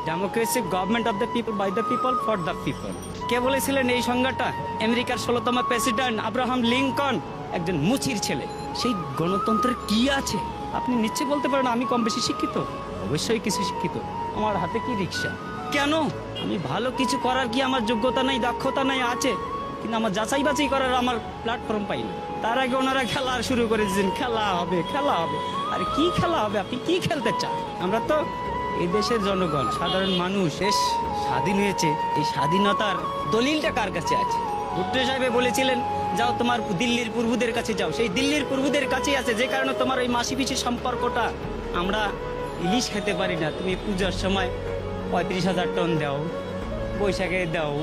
Democracy government of the people by the people for the people. কে বলেছিলেন এই সংজ্ঞাটা? আমেরিকার 16তম প্রেসিডেন্ট আব্রাহাম লিঙ্কন, একজন মুচির ছেলে। সেই গণতন্ত্রের কি আছে? আপনি নিশ্চয়ই বলতে পারেন আমি কম বেশি শিক্ষিত। অবশ্যই কিছু শিক্ষিত। আমার হাতে কি রিক্সা? কেন? আমি ভালো কিছু করার কি আমার যোগ্যতা নাই, দক্ষতা নাই? আছে, কিন্তু আমার যাচাই বাছাই করার আমার প্ল্যাটফর্ম পাই না। তার আগে ওনারা খেলা শুরু করে দিয়েছেন, খেলা হবে খেলা হবে। আরে কি খেলা হবে? আপনি কি খেলতে চান? আমরা তো এই দেশের জনগণ, সাধারণ মানুষ। দেশ স্বাধীন হয়েছে, এই স্বাধীনতার দলিলটা কার কাছে আছে? ভুট্টো সাহেব বলেছিলেন যাও তোমার দিল্লির প্রভুদের কাছে যাও। সেই দিল্লির প্রভুদের কাছেই আছে, যে কারণে তোমার ওই মাসি পিসি সম্পর্কটা। আমরা ইলিশ খেতে পারি না, তুমি পূজার সময় 35,000 টন দাও, বৈশাখে দাও,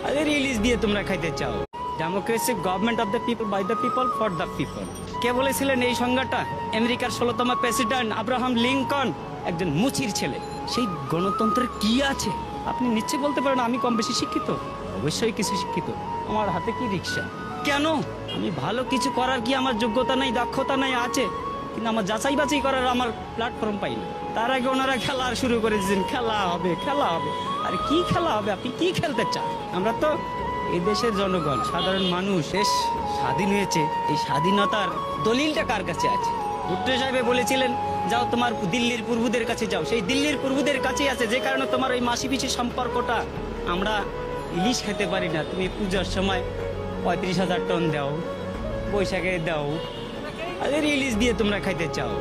আর ইলিশ দিয়ে তোমরা খাইতে চাও। Democracy government of the people by the people for the people. কে বলেছিলেন এই সংজ্ঞাটা? আমেরিকার 16তম প্রেসিডেন্ট আব্রাহাম লিঙ্কন, একজন মুচির ছেলে। সেই গণতন্ত্রের কি আছে? আপনি নিশ্চয়ই বলতে পারেন আমি কম বেশি শিক্ষিত। অবশ্যই কিছু শিক্ষিত। আমার হাতে কি রিক্সা? কেন? আমি ভালো কিছু করার কি আমার যোগ্যতা নাই, দক্ষতা নাই? আছে, কিন্তু আমার যাচাই বাছাই করার আমার প্ল্যাটফর্ম পাই না। তার আগে ওনারা খেলা শুরু করে দিয়েছেন, খেলা হবে খেলা হবে। আরে কি খেলা হবে? আপনি কি খেলতে চান? আমরা তো এই দেশের জনগণ, সাধারণ মানুষ। দেশ স্বাধীন হয়েছে, এই স্বাধীনতার দলিলটা কার কাছে আছে? ভুট্টো সাহেব বলেছিলেন যাও তোমার দিল্লির প্রভুদের কাছে যাও। সেই দিল্লির প্রভুদের কাছেই আছে, যে কারণে তোমার ওই মাসি পিসি সম্পর্কটা। আমরা ইলিশ খেতে পারি না, তুমি পূজার সময় 35,000 টন দাও, বৈশাখে দাও, আর ইলিশ দিয়ে তোমরা খাইতে চাও।